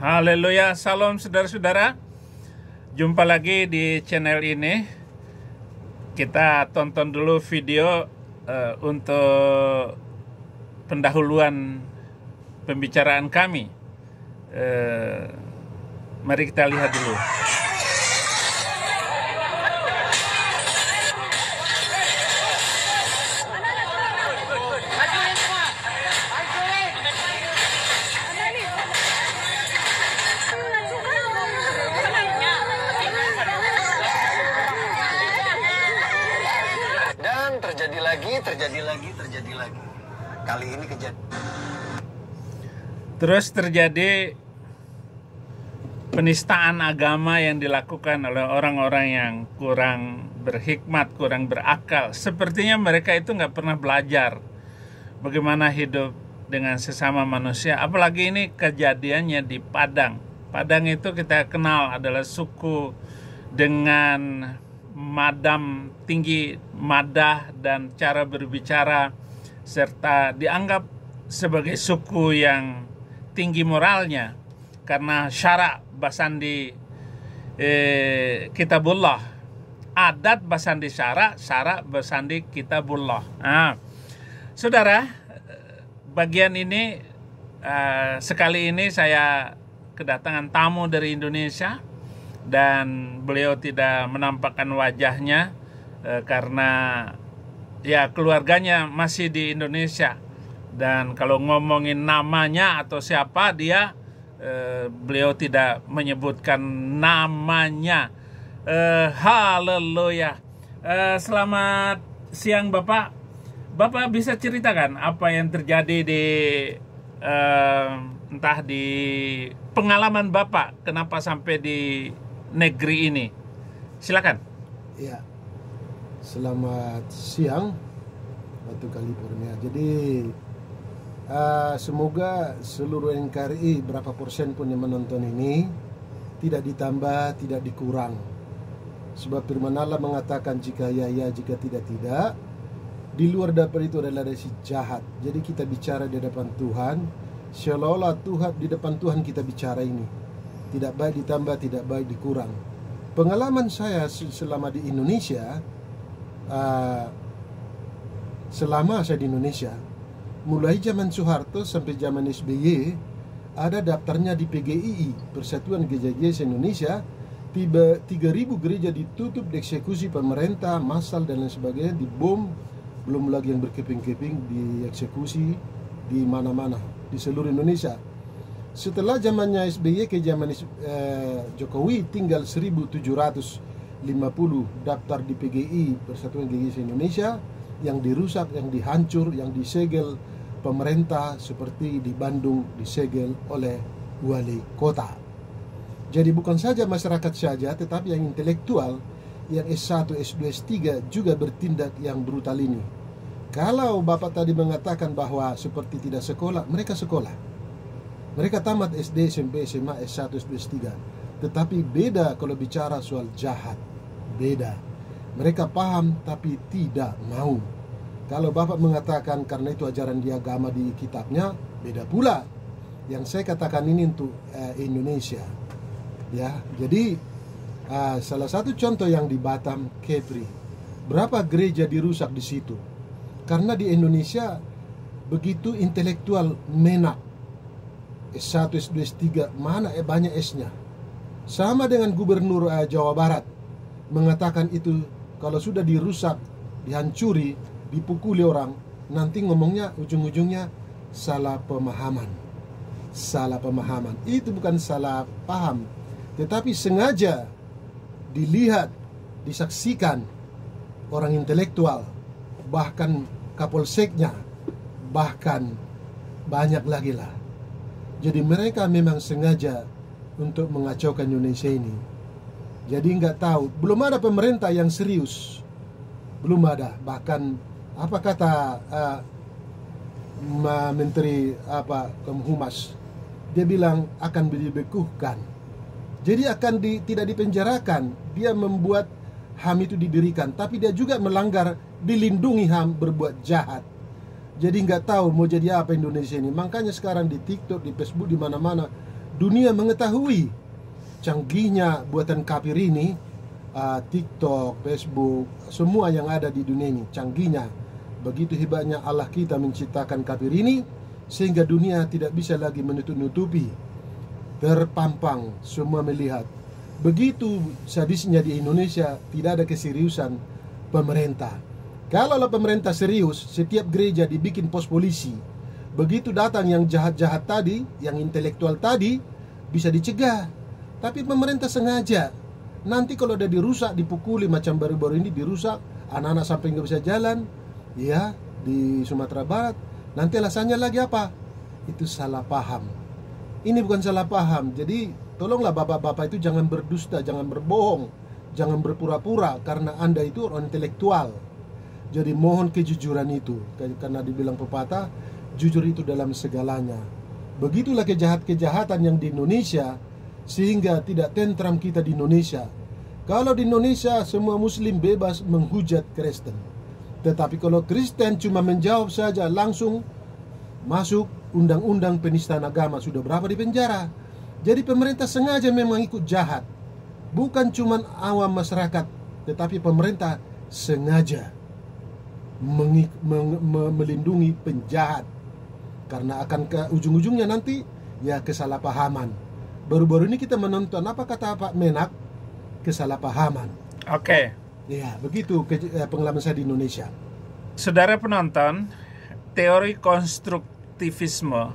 Haleluya, salam saudara-saudara. Jumpa lagi di channel ini. Kita tonton dulu video untuk pendahuluan pembicaraan kami. Mari kita lihat dulu. terjadi lagi. Kali ini Terus terjadi penistaan agama yang dilakukan oleh orang-orang yang kurang berhikmat, kurang berakal. Sepertinya mereka itu nggak pernah belajar bagaimana hidup dengan sesama manusia. Apalagi ini kejadiannya di Padang. Padang itu kita kenal adalah suku dengan madam tinggi, madah dan cara berbicara, serta dianggap sebagai suku yang tinggi moralnya karena syara basandi kitabullah, adat basandi syara, syara basandi kitabullah. Saudara, bagian ini sekali ini saya kedatangan tamu dari Indonesia dan beliau tidak menampakkan wajahnya karena ya keluarganya masih di Indonesia, dan kalau ngomongin namanya atau siapa dia, beliau tidak menyebutkan namanya. Haleluya. Selamat siang Bapak. Bapak bisa ceritakan apa yang terjadi di entah di pengalaman Bapak, kenapa sampai di negeri ini? Silakan. Ya, selamat siang waktu California. Jadi semoga seluruh NKRI berapa persen pun yang menonton ini tidak ditambah, tidak dikurang. Sebab firman Allah mengatakan jika ya, jika tidak, tidak. Di luar daripada itu adalah dari si jahat. Jadi kita bicara di depan Tuhan, seolah-olah Tuhan di depan Tuhan kita bicara ini. Tidak baik ditambah, tidak baik dikurang. Pengalaman saya selama di Indonesia, selama saya di Indonesia, mulai zaman Soeharto sampai zaman SBY, ada daftarnya di PGII, Persatuan Gereja-Gereja Indonesia. 3.000 gereja ditutup, dieksekusi pemerintah, massal dan lain sebagainya, dibom, belum lagi yang berkeping-keping dieksekusi di mana-mana di seluruh Indonesia. Setelah zamannya SBY ke zaman Jokowi, tinggal 1.750 daftar di PGI, Persatuan Gereja Indonesia, yang dirusak, yang dihancur, yang disegel pemerintah, seperti di Bandung disegel oleh wali kota. Jadi bukan saja masyarakat saja, tetapi yang intelektual, yang S1, S2, S3 juga bertindak yang brutal ini. Kalau Bapak tadi mengatakan bahwa seperti tidak sekolah, mereka sekolah. Mereka tamat SD, SMP, SMA, S1, S2, S3. Tetapi beda kalau bicara soal jahat. Beda. Mereka paham tapi tidak mau. Kalau Bapak mengatakan karena itu ajaran di agama di kitabnya, beda pula. Yang saya katakan ini untuk Indonesia. Ya, jadi salah satu contoh yang di Batam, Kepri, berapa gereja dirusak di situ? Karena di Indonesia begitu intelektual menak. S1, S2, S3, mana banyak S-nya. Sama dengan gubernur Jawa Barat mengatakan itu kalau sudah dirusak, dihancuri, dipukuli orang, nanti ngomongnya ujung-ujungnya salah pemahaman. Salah pemahaman. Itu bukan salah paham, tetapi sengaja dilihat, disaksikan orang intelektual, bahkan kapolseknya, bahkan banyak lagi lah. Jadi mereka memang sengaja untuk mengacaukan Indonesia ini. Jadi nggak tahu, belum ada pemerintah yang serius, belum ada. Bahkan apa kata Menteri Humas, dia bilang akan dibekukan. Jadi akan tidak dipenjarakan. Dia membuat HAM itu didirikan, tapi dia juga melanggar, dilindungi HAM berbuat jahat. Jadi nggak tahu mau jadi apa Indonesia ini. Makanya sekarang di TikTok, di Facebook, di mana-mana dunia mengetahui canggihnya buatan kafir ini, TikTok, Facebook, semua yang ada di dunia ini, canggihnya. Begitu hebatnya Allah kita menciptakan kafir ini, sehingga dunia tidak bisa lagi menutup-nutupi, terpampang, semua melihat. Begitu sadisnya di Indonesia, tidak ada keseriusan pemerintah. Kalau pemerintah serius, setiap gereja dibikin pos polisi. Begitu datang yang jahat-jahat tadi, yang intelektual tadi, bisa dicegah. Tapi pemerintah sengaja. Nanti kalau udah dirusak, dipukuli macam baru-baru ini dirusak, anak-anak sampai nggak bisa jalan, ya, di Sumatera Barat. Nanti alasannya lagi apa? Itu salah paham. Ini bukan salah paham. Jadi tolonglah bapak-bapak itu jangan berdusta, jangan berbohong, jangan berpura-pura, karena Anda itu orang intelektual. Jadi mohon kejujuran itu, karena dibilang pepatah, jujur itu dalam segalanya. Begitulah kejahatan yang di Indonesia, sehingga tidak tentram kita di Indonesia. Kalau di Indonesia semua muslim bebas menghujat Kristen, tetapi kalau Kristen cuma menjawab saja, langsung masuk undang-undang penistaan agama, sudah berapa di penjara. Jadi pemerintah sengaja memang ikut jahat, bukan cuma awam masyarakat, tetapi pemerintah sengaja melindungi penjahat, karena akan ke ujung-ujungnya nanti ya kesalahpahaman. Baru-baru ini kita menonton apa kata Pak Menak, kesalahpahaman. Oke. Ya, begitu pengalaman saya di Indonesia. Saudara penonton, teori konstruktivisme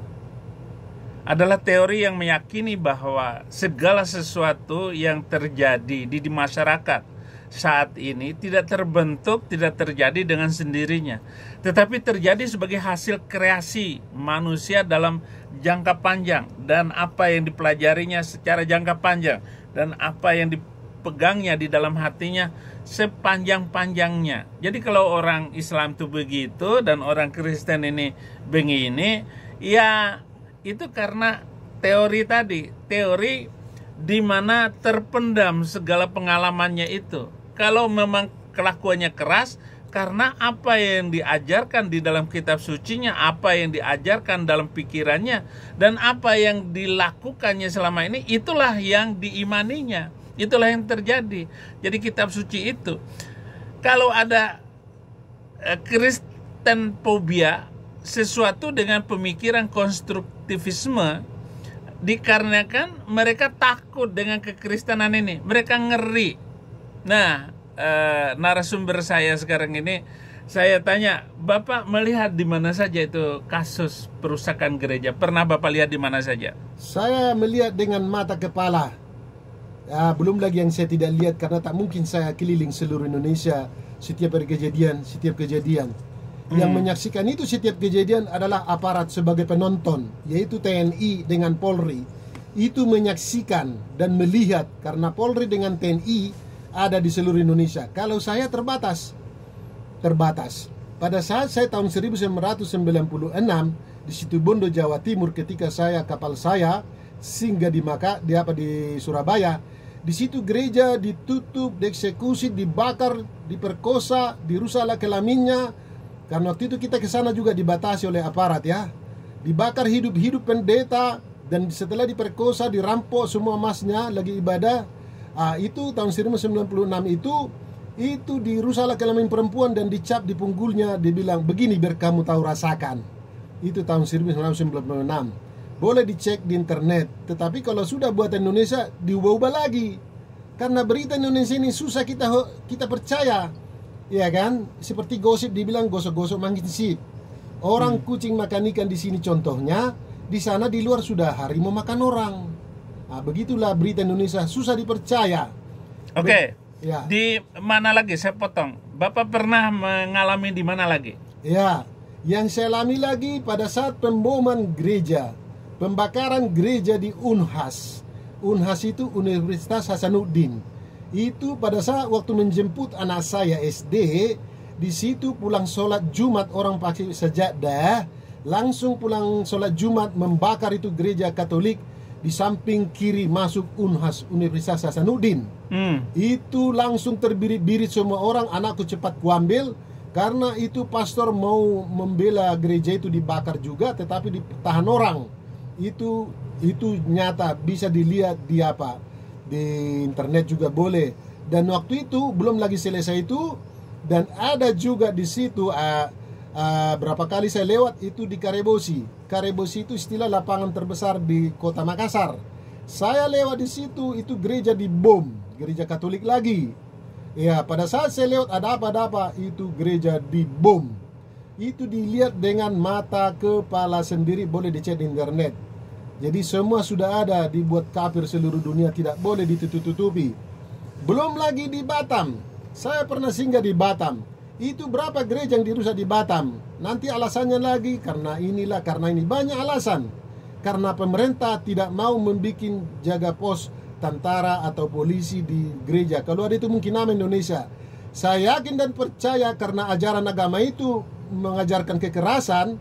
adalah teori yang meyakini bahwa segala sesuatu yang terjadi di masyarakat saat ini tidak terbentuk, tidak terjadi dengan sendirinya, tetapi terjadi sebagai hasil kreasi manusia dalam jangka panjang, dan apa yang dipelajarinya secara jangka panjang, dan apa yang dipegangnya di dalam hatinya sepanjang-panjangnya. Jadi kalau orang Islam itu begitu dan orang Kristen ini begini, ya itu karena teori tadi, teori di mana terpendam segala pengalamannya itu. Kalau memang kelakuannya keras, karena apa yang diajarkan di dalam kitab sucinya, apa yang diajarkan dalam pikirannya, dan apa yang dilakukannya selama ini, itulah yang diimaninya, itulah yang terjadi. Jadi kitab suci itu, kalau ada Kristenfobia, sesuatu dengan pemikiran konstruktivisme, dikarenakan mereka takut dengan kekristenan ini, mereka ngeri. Nah, narasumber saya sekarang ini, saya tanya, Bapak melihat di mana saja itu kasus perusakan gereja? Pernah Bapak lihat di mana saja? Saya melihat dengan mata kepala. Ya, belum lagi yang saya tidak lihat, karena tak mungkin saya keliling seluruh Indonesia setiap kejadian. Yang menyaksikan itu setiap kejadian adalah aparat sebagai penonton, yaitu TNI dengan Polri. Itu menyaksikan dan melihat, karena Polri dengan TNI ada di seluruh Indonesia. Kalau saya terbatas. Pada saat saya tahun 1996 di Situbondo, Jawa Timur, ketika kapal saya singgah di Surabaya, di situ gereja ditutup, dieksekusi, dibakar, diperkosa, dirusaklah kelaminnya. Karena waktu itu kita ke sana juga dibatasi oleh aparat, ya. Dibakar hidup-hidup pendeta, dan setelah diperkosa, dirampok semua emasnya lagi ibadah. Itu tahun 1996 itu dirusaklah kelamin perempuan dan dicap di punggulnya, dibilang begini biar kamu tahu rasakan. Itu tahun 1996. Boleh dicek di internet. Tetapi kalau sudah buatan Indonesia, diubah-ubah lagi. Karena berita Indonesia ini susah kita percaya, ya kan? Seperti gosip, dibilang gosok-gosok makin sip. Orang kucing makan ikan di sini contohnya, di sana di luar sudah harimau makan orang. Begitulah berita Indonesia, susah dipercaya. Oke. Ya. Di mana lagi? Saya potong. Bapak pernah mengalami di mana lagi? Ya, yang saya alami lagi pada saat pemboman gereja, pembakaran gereja di Unhas. Unhas itu Universitas Hasanuddin. Itu pada saat waktu menjemput anak saya SD, di situ pulang sholat Jumat, orang pakai sajadah, langsung pulang sholat Jumat membakar itu gereja Katolik. Di samping kiri masuk Unhas, Universitas Hasanuddin. Itu langsung terbirit-birit semua orang. Anakku cepat kuambil, karena itu pastor mau membela gereja itu dibakar juga, tetapi ditahan orang. Itu Itu nyata, bisa dilihat di apa, di internet juga boleh. Dan waktu itu belum lagi selesai itu, dan ada juga di situ berapa kali saya lewat itu di Karebosi. Karebosi itu istilah lapangan terbesar di kota Makassar. Saya lewat di situ, itu gereja dibom, gereja Katolik lagi. Ya, pada saat saya lewat ada apa, itu gereja dibom. Itu dilihat dengan mata kepala sendiri, boleh dicek di internet. Jadi semua sudah ada, dibuat kafir seluruh dunia, tidak boleh ditutup-tutupi. Belum lagi di Batam. Saya pernah singgah di Batam. Itu berapa gereja yang dirusak di Batam. Nanti alasannya lagi karena inilah, karena ini. Banyak alasan. Karena pemerintah tidak mau membuat jaga pos tentara atau polisi di gereja. Kalau ada itu mungkin nama Indonesia. Saya yakin dan percaya karena ajaran agama itu mengajarkan kekerasan,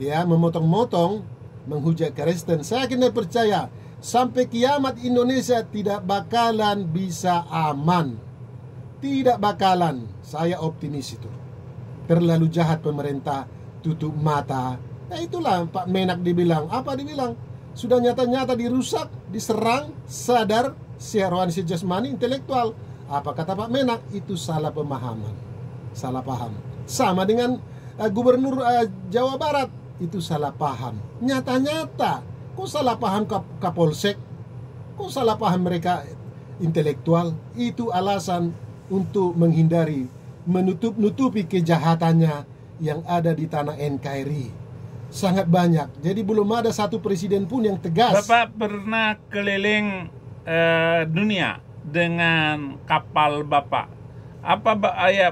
ya, memotong-motong, menghujat Kristen. Saya yakin dan percaya sampai kiamat Indonesia tidak bakalan bisa aman. Tidak bakalan. Saya optimis itu. Terlalu jahat pemerintah, tutup mata. Nah itulah Pak Menak dibilang. Apa dibilang? Sudah nyata-nyata dirusak, diserang, sadar, secara rohani, jasmani, intelektual. Apa kata Pak Menak? Itu salah pemahaman. Salah paham. Sama dengan Gubernur Jawa Barat. Itu salah paham. Nyata-nyata. Kok salah paham Kapolsek? Kok salah paham mereka intelektual? Itu alasan untuk menghindari, menutup-nutupi kejahatannya yang ada di tanah NKRI. Sangat banyak. Jadi belum ada satu presiden pun yang tegas. Bapak pernah keliling dunia dengan kapal Bapak. Apa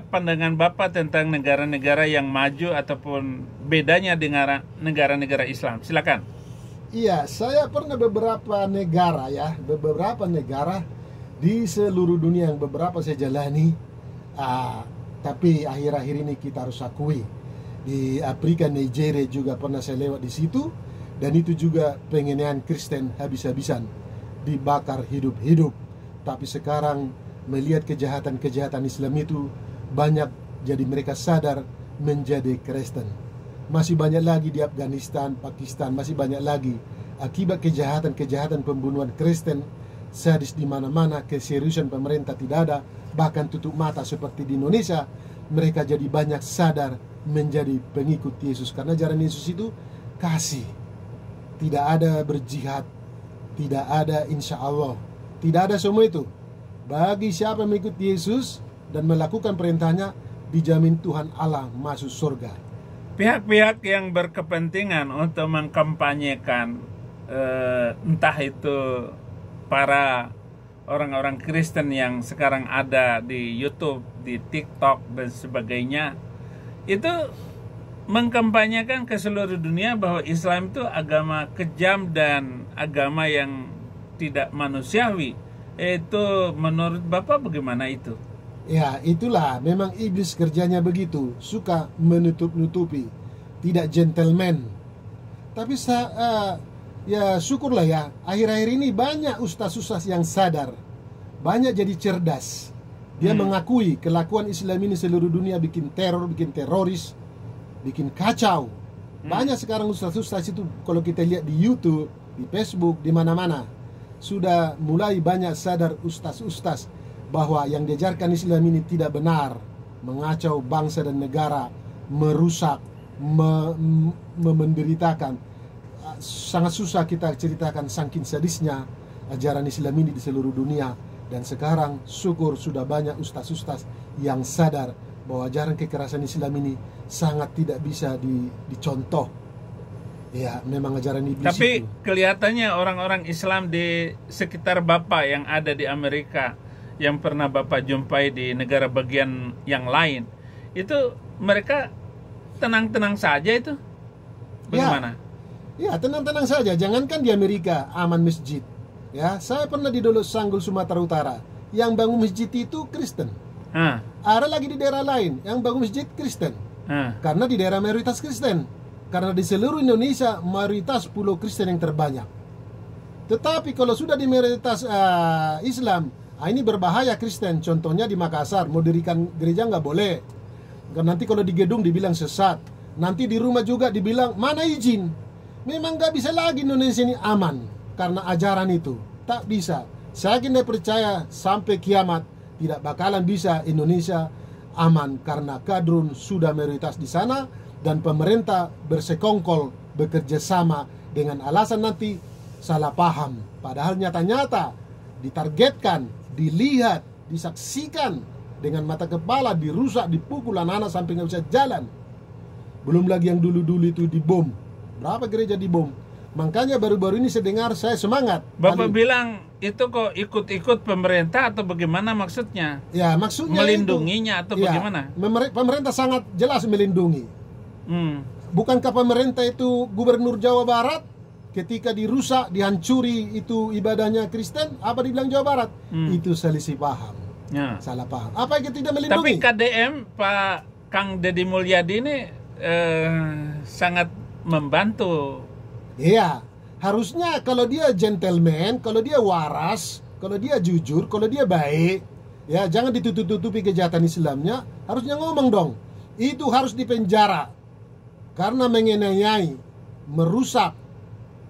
pandangan Bapak tentang negara-negara yang maju ataupun bedanya dengan negara-negara Islam? Silakan. Iya, saya pernah beberapa negara di seluruh dunia yang beberapa saya jalani. Tapi akhir-akhir ini kita harus akui, di Afrika, Nigeria juga pernah saya lewat di situ, dan itu juga pengenean Kristen habis-habisan, dibakar hidup-hidup. Tapi sekarang melihat kejahatan-kejahatan Islam itu banyak, jadi mereka sadar menjadi Kristen. Masih banyak lagi di Afghanistan, Pakistan, masih banyak lagi akibat kejahatan-kejahatan pembunuhan Kristen, sadis di mana-mana, keseriusan pemerintah tidak ada, bahkan tutup mata seperti di Indonesia. Mereka jadi banyak sadar menjadi pengikut Yesus, karena ajaran Yesus itu kasih, tidak ada berjihad, tidak ada insya Allah, tidak ada semua itu. Bagi siapa mengikut Yesus dan melakukan perintahnya, dijamin Tuhan Allah masuk surga. Pihak-pihak yang berkepentingan untuk mengkampanyekan entah itu para orang-orang Kristen yang sekarang ada di YouTube, di TikTok dan sebagainya, itu mengkampanyekan ke seluruh dunia bahwa Islam itu agama kejam dan agama yang tidak manusiawi. Itu menurut Bapak bagaimana itu? Ya, itulah memang iblis kerjanya begitu, suka menutup-nutupi, tidak gentleman. Tapi ya syukurlah ya, akhir-akhir ini banyak ustaz-ustaz yang sadar, banyak jadi cerdas. Dia mengakui kelakuan Islam ini seluruh dunia bikin teror, bikin teroris, bikin kacau. Banyak sekarang ustaz-ustaz itu kalau kita lihat di YouTube, di Facebook, di mana-mana, sudah mulai banyak sadar ustaz-ustaz bahwa yang diajarkan Islam ini tidak benar, mengacau bangsa dan negara, merusak, menderitakan. Sangat susah kita ceritakan saking sadisnya ajaran Islam ini di seluruh dunia. Dan sekarang syukur sudah banyak ustaz-ustaz yang sadar bahwa ajaran kekerasan Islam ini sangat tidak bisa dicontoh. Ya, memang ajaran iblis. Tapi itu. Kelihatannya orang-orang Islam di sekitar Bapak yang ada di Amerika, yang pernah Bapak jumpai di negara bagian yang lain, itu mereka tenang-tenang saja itu? Bagaimana? Ya, tenang-tenang saja. Jangankan di Amerika, aman masjid. Ya, saya pernah di Dolo Sanggul, Sumatera Utara. Yang bangun masjid itu Kristen. Ada lagi di daerah lain yang bangun masjid Kristen. Karena di daerah mayoritas Kristen. Karena di seluruh Indonesia mayoritas pulau Kristen yang terbanyak. Tetapi kalau sudah di mayoritas Islam, ini berbahaya Kristen. Contohnya di Makassar, mau dirikan gereja nggak boleh. Nanti kalau di gedung dibilang sesat. Nanti di rumah juga dibilang mana izin. Memang gak bisa lagi Indonesia ini aman karena ajaran itu. Tak bisa. Saya kini percaya sampai kiamat tidak bakalan bisa Indonesia aman karena kadrun sudah mayoritas di sana dan pemerintah bersekongkol bekerja sama dengan alasan nanti salah paham. Padahal nyata-nyata ditargetkan, dilihat, disaksikan dengan mata kepala, dirusak, dipukul anak-anak sampai nggak bisa jalan. Belum lagi yang dulu-dulu itu dibom. Berapa gereja dibom? Makanya baru-baru ini saya dengar, saya semangat. Bapak bilang itu kok ikut-ikut pemerintah atau bagaimana maksudnya? Ya, maksudnya melindunginya itu, atau bagaimana? Pemerintah sangat jelas melindungi. Bukankah pemerintah itu Gubernur Jawa Barat ketika dirusak, dihancuri itu ibadahnya Kristen, apa dibilang Jawa Barat? Itu selisih paham. Ya. Salah paham. Apa yang tidak melindungi? Tapi KDM Pak Kang Deddy Mulyadi ini sangat membantu. Iya, harusnya kalau dia gentleman, kalau dia waras, kalau dia jujur, kalau dia baik, ya jangan ditutup-tutupi kejahatan Islamnya, harusnya ngomong dong. Itu harus dipenjara karena mengenai, merusak,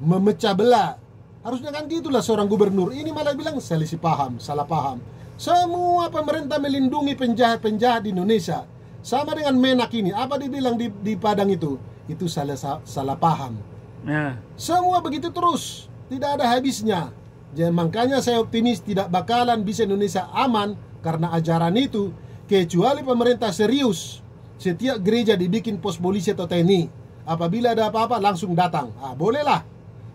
memecah belah. Harusnya kan gitulah seorang gubernur. Ini malah bilang selisih paham, salah paham. Semua pemerintah melindungi penjahat-penjahat di Indonesia. Sama dengan Menak ini, apa dibilang di Padang itu salah paham. Ya. Semua begitu terus, tidak ada habisnya. Jadi makanya saya optimis tidak bakalan bisa Indonesia aman karena ajaran itu, kecuali pemerintah serius. Setiap gereja dibikin pos polisi atau TNI. Apabila ada apa-apa langsung datang. Bolehlah.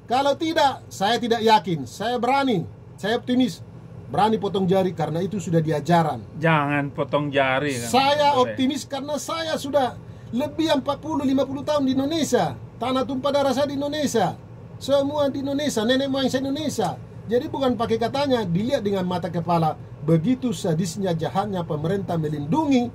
Kalau tidak, saya tidak yakin. Saya berani, saya optimis. Berani potong jari karena itu sudah diajaran. Jangan potong jari kan? Saya optimis karena saya sudah lebih 40-50 tahun di Indonesia. Tanah tumpah darah saya di Indonesia. Semua di Indonesia, nenek moyang saya Indonesia. Jadi bukan pakai katanya, dilihat dengan mata kepala. Begitu sadisnya, jahatnya pemerintah melindungi,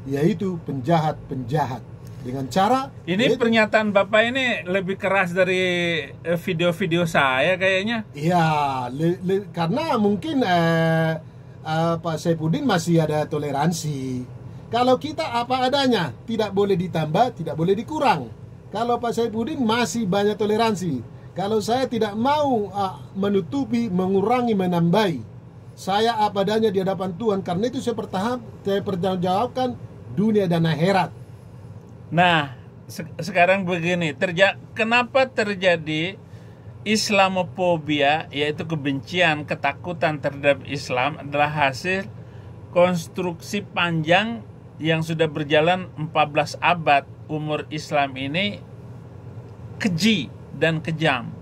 yaitu penjahat-penjahat. Dengan cara ini pernyataan Bapak ini lebih keras dari video-video saya kayaknya. Iya, karena mungkin Pak Saifuddin masih ada toleransi. Kalau kita apa adanya, tidak boleh ditambah, tidak boleh dikurang. Kalau Pak Saifuddin masih banyak toleransi. Kalau saya tidak mau menutupi, mengurangi, menambahi. Saya apa adanya di hadapan Tuhan. Karena itu saya pertanggungjawabkan dunia dan akhirat. Nah, sekarang begini, kenapa terjadi Islamofobia, yaitu kebencian, ketakutan terhadap Islam adalah hasil konstruksi panjang yang sudah berjalan 14 abad. Umur Islam ini keji dan kejam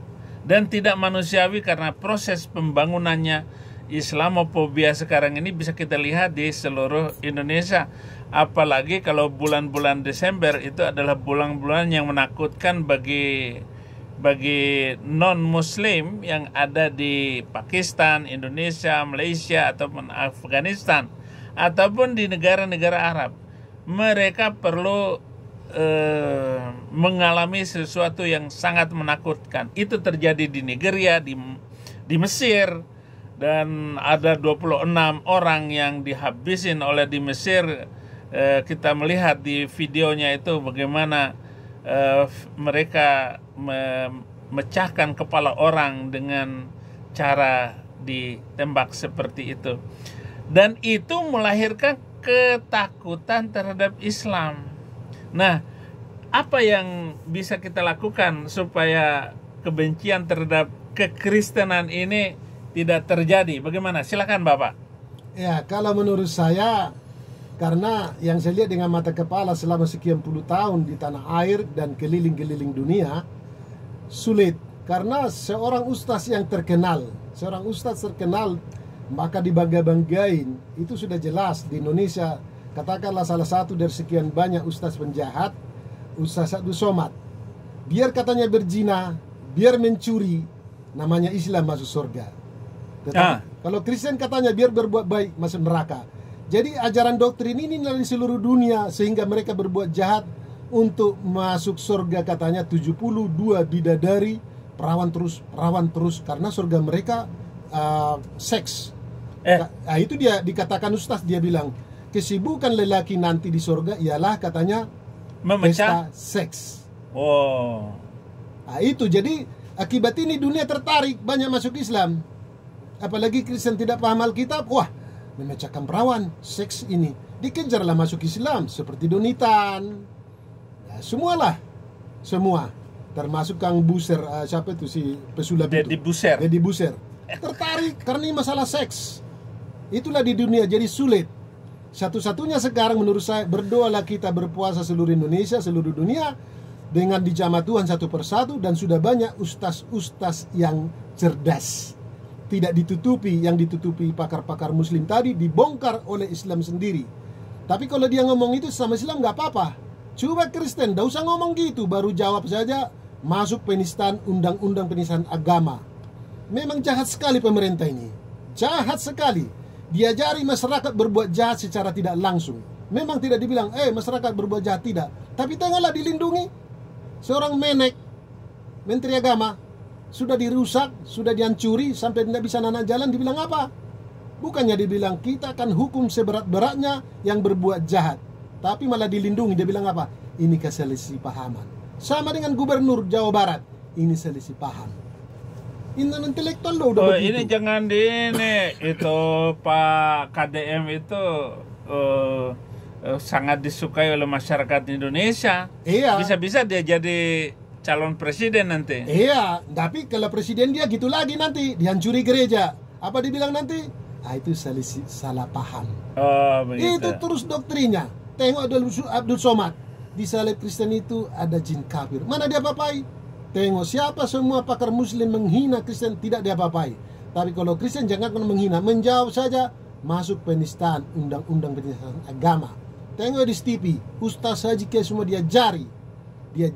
dan tidak manusiawi karena proses pembangunannya. Islamofobia sekarang ini bisa kita lihat di seluruh Indonesia. Apalagi kalau bulan-bulan Desember itu adalah bulan-bulan yang menakutkan bagi non-Muslim yang ada di Pakistan, Indonesia, Malaysia, ataupun Afghanistan, ataupun di negara-negara Arab. Mereka perlu mengalami sesuatu yang sangat menakutkan. Itu terjadi di Nigeria, di Mesir, dan ada 26 orang yang dihabisin oleh di Mesir. Kita melihat di videonya itu bagaimana mereka memecahkan kepala orang dengan cara ditembak seperti itu. Dan itu melahirkan ketakutan terhadap Islam. Nah, apa yang bisa kita lakukan supaya kebencian terhadap kekristenan ini tidak terjadi? Bagaimana? Silakan Bapak. Ya, kalau menurut saya, karena yang saya lihat dengan mata kepala selama sekian puluh tahun di tanah air dan keliling-keliling dunia, sulit. Karena seorang ustaz yang terkenal, maka dibangga-banggain. Itu sudah jelas di Indonesia. Katakanlah salah satu dari sekian banyak ustaz penjahat, Ustaz Abdul Somad. Biar katanya berzina, biar mencuri, namanya Islam masuk surga. Tetapi kalau Kristen katanya biar berbuat baik masuk neraka. Jadi ajaran doktrin ini dari seluruh dunia sehingga mereka berbuat jahat untuk masuk surga, katanya 72 bidadari perawan terus karena surga mereka seks. Nah, itu dia dikatakan ustaz, dia bilang kesibukan lelaki nanti di surga ialah katanya memecah pesta seks. Oh. Nah, itu jadi akibat ini dunia tertarik banyak masuk Islam. Apalagi Kristen tidak paham Alkitab, wah, memecahkan perawan, seks ini dikejarlah masuk Islam seperti Donitan. Ya, semualah, semua. Termasuk Kang Buser, siapa itu si pesulap itu? Deddy Buser. Tertarik karena ini masalah seks. Itulah di dunia jadi sulit. Satu-satunya sekarang menurut saya, berdoalah kita, berpuasa seluruh Indonesia, seluruh dunia, dengan dijamah Tuhan satu persatu, dan sudah banyak ustaz-ustaz yang cerdas. Tidak ditutupi, yang ditutupi pakar-pakar muslim tadi dibongkar oleh Islam sendiri. Tapi kalau dia ngomong itu sama Islam nggak apa-apa. Coba Kristen, nggak usah ngomong gitu, baru jawab saja, masuk penistaan, undang-undang penistaan agama. Memang jahat sekali pemerintah ini, jahat sekali. Diajari masyarakat berbuat jahat secara tidak langsung. Memang tidak dibilang, masyarakat berbuat jahat, tidak. Tapi tengoklah dilindungi. Seorang menek, Menteri Agama, sudah dirusak, sudah dihancuri, sampai tidak bisa nanak jalan, dibilang apa? Bukannya dibilang, kita akan hukum seberat-beratnya yang berbuat jahat. Tapi malah dilindungi, dia bilang apa? Ini keselisih pahaman. Sama dengan Gubernur Jawa Barat, ini selisih paham. Intelektual lo udah begitu. Ini jangan itu Pak KDM itu sangat disukai oleh masyarakat Indonesia. Iya. Bisa-bisa dia jadi calon presiden nanti. Iya, tapi kalau presiden dia gitu lagi nanti, dihancuri gereja. Apa dibilang nanti? Itu salah paham. Oh, begitu. Itu terus doktrinnya. Tengok Abdul Somad. Di salib Kristen itu ada jin kafir. Mana dia apa-apai? Tengok siapa semua pakar muslim menghina Kristen, tidak diapa-apai. Tapi kalau Kristen jangan menghina, menjawab saja, masuk penistaan, undang-undang penistaan agama. Tengok di TV, Ustaz Haji K semua dia jari. Dia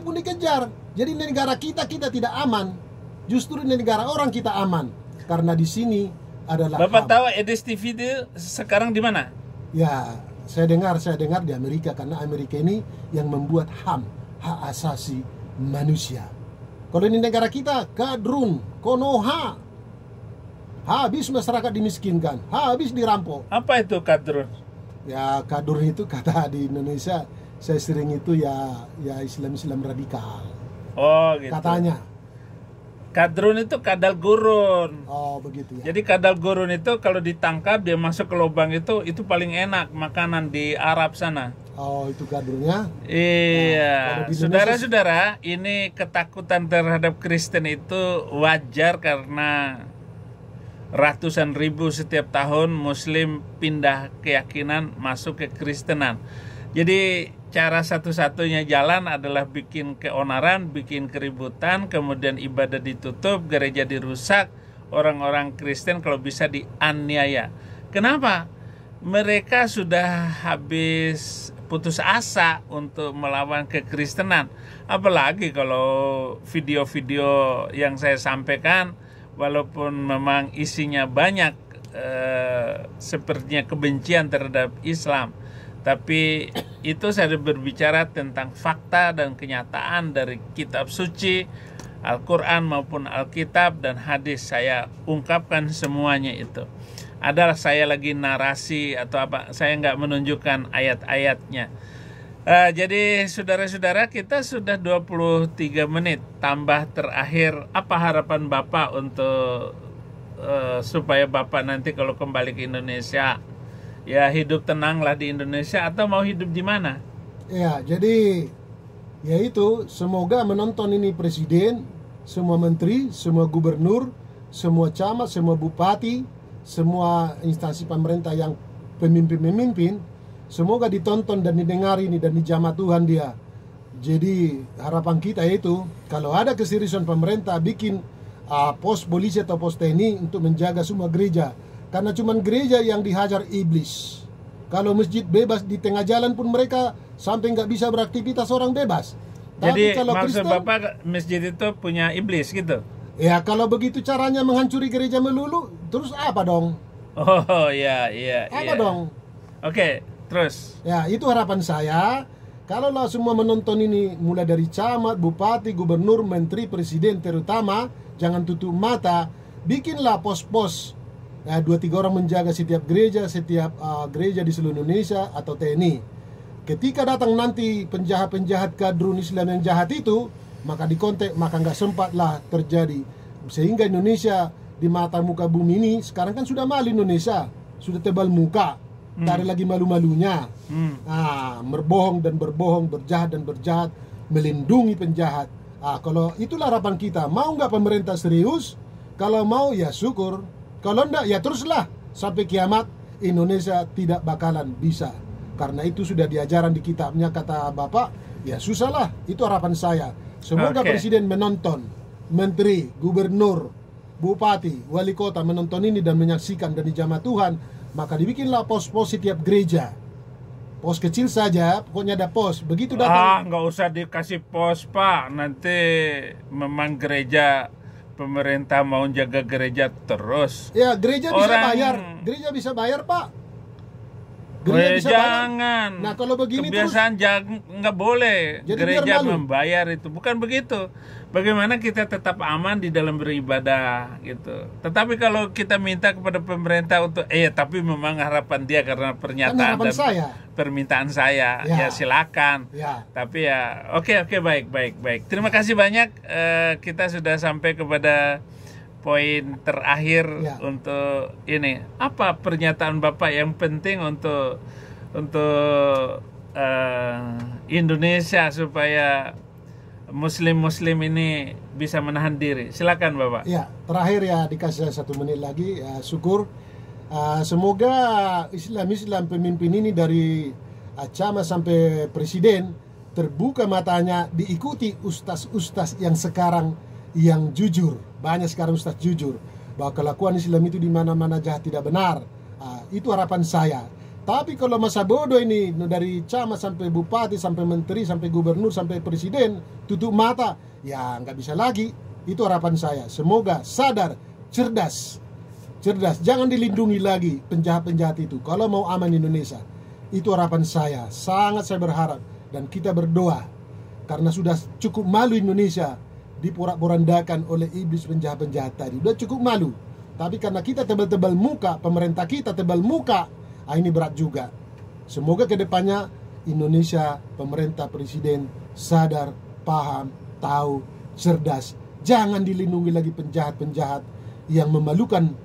pun dikejar. Jadi di negara kita tidak aman. Justru di negara orang kita aman. Karena di sini adalah Bapak tahu Edis TV itu sekarang di mana? Ya, saya dengar di Amerika, karena Amerika ini yang membuat HAM, hak asasi manusia. Kalau ini negara kita, kadrun, konoha, habis masyarakat dimiskinkan, habis dirampok. Apa itu kadrun? Ya, kadrun itu kata di Indonesia, saya sering itu ya Islam radikal. Oh gitu. Katanya. Kadrun itu kadal gurun. Oh begitu ya. Jadi kadal gurun itu kalau ditangkap dia masuk ke lubang itu paling enak makanan di Arab sana. Oh itu kadrunnya. Iya, saudara-saudara, ini ketakutan terhadap Kristen itu wajar karena ratusan ribu setiap tahun Muslim pindah keyakinan masuk ke Kristenan. Jadi cara satu-satunya jalan adalah bikin keonaran, bikin keributan, kemudian ibadah ditutup, gereja dirusak, orang-orang Kristen kalau bisa dianiaya. Kenapa? Mereka sudah habis putus asa untuk melawan kekristenan. Apalagi kalau video-video yang saya sampaikan, walaupun memang isinya banyak sepertinya kebencian terhadap Islam, tapi itu saya berbicara tentang fakta dan kenyataan dari kitab suci, Al-Quran maupun Alkitab dan hadis. Saya ungkapkan semuanya itu. Adalah saya lagi narasi atau apa, saya nggak menunjukkan ayat-ayatnya. Jadi saudara-saudara, kita sudah 23 menit tambah terakhir. Apa harapan Bapak untuk supaya Bapak nanti kalau kembali ke Indonesia ya hidup tenanglah di Indonesia, atau mau hidup di mana? Ya, jadi yaitu semoga menonton ini presiden, semua menteri, semua gubernur, semua camat, semua bupati, semua instansi pemerintah yang pemimpin-pemimpin, semoga ditonton dan didengar ini dan dijamah Tuhan dia. Jadi harapan kita itu kalau ada keseriusan pemerintah bikin pos polisi atau pos TNI untuk menjaga semua gereja, karena cuma gereja yang dihajar iblis. Kalau masjid bebas di tengah jalan pun mereka sampai nggak bisa beraktivitas, orang bebas. Jadi kalau maksud Kristen, Bapak masjid itu punya iblis gitu? Ya kalau begitu caranya menghancuri gereja melulu, terus apa dong? Oh iya. Apa dong? Oke, terus. Ya itu harapan saya. Kalaulah semua menonton ini, mulai dari camat, bupati, gubernur, menteri, presiden terutama, jangan tutup mata. Bikinlah pos-pos, 2-3 orang menjaga setiap gereja di seluruh Indonesia atau TNI. Ketika datang nanti penjahat-penjahat kadrun Islam yang jahat itu, maka dikontek, maka nggak sempatlah terjadi. Sehingga Indonesia di mata muka bumi ini sekarang kan sudah malu Indonesia, sudah tebal muka, tak ada lagi malu-malunya. Berbohong dan berbohong, berjahat dan berjahat, melindungi penjahat. Kalau itulah harapan kita. Mau nggak pemerintah serius? Kalau mau ya syukur, kalau enggak ya teruslah sampai kiamat. Indonesia tidak bakalan bisa. Karena itu sudah diajaran di kitabnya, kata Bapak, ya susahlah. Itu harapan saya. Semoga Presiden menonton, Menteri, Gubernur, Bupati, Wali Kota menonton ini dan menyaksikan dan dijamah Tuhan. Maka dibikinlah pos-pos setiap gereja. Pos kecil saja, pokoknya ada pos. Begitu datang. Nggak usah dikasih pos, Pak. Nanti memang gereja, pemerintah mau jaga gereja terus. Ya, gereja bisa bayar. Gereja bisa bayar, Pak. Jangan. Nah, kalau begini kebiasaan nggak boleh. Jadi gereja membayar itu, bukan begitu. Bagaimana kita tetap aman di dalam beribadah gitu. Tetapi kalau kita minta kepada pemerintah untuk tapi memang harapan dia karena pernyataan dan permintaan saya, ya silakan. Ya. Tapi ya oke, baik. Terima kasih banyak. Kita sudah sampai kepada poin terakhir untuk ini. Apa pernyataan Bapak yang penting untuk Indonesia supaya Muslim ini bisa menahan diri? Silakan Bapak. Ya, terakhir ya dikasih 1 menit lagi. Syukur. Semoga Islam pemimpin ini dari camat sampai presiden terbuka matanya, diikuti ustaz-ustaz yang sekarang yang jujur. Banyak sekarang ustaz jujur bahwa kelakuan Islam itu di mana-mana jahat, tidak benar. Itu harapan saya. Tapi kalau masa bodoh ini dari camat sampai bupati sampai menteri sampai gubernur sampai presiden tutup mata, ya nggak bisa lagi. Itu harapan saya. Semoga sadar, cerdas, jangan dilindungi lagi penjahat-penjahat itu. Kalau mau aman Indonesia, itu harapan saya. Sangat saya berharap dan kita berdoa karena sudah cukup malu Indonesia diporak-porandakan oleh iblis penjahat-penjahat tadi. Udah cukup malu. Tapi karena kita tebal-tebal muka, pemerintah kita tebal muka, ini berat juga. Semoga kedepannya Indonesia, pemerintah, presiden sadar, paham, tahu, cerdas. Jangan dilindungi lagi penjahat-penjahat yang memalukan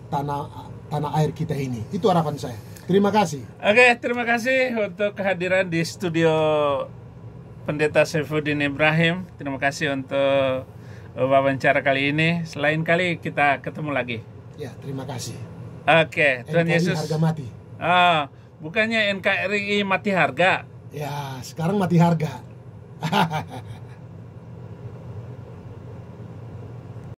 tanah air kita ini. Itu harapan saya. Terima kasih. Oke, terima kasih untuk kehadiran di studio Pendeta Saifuddin Ibrahim. Terima kasih untuk wawancara kali ini. Selain kali kita ketemu lagi. Ya, terima kasih. Oke, Tuhan NKRI Yesus. Harga mati. Bukannya NKRI mati harga. Ya, sekarang mati harga.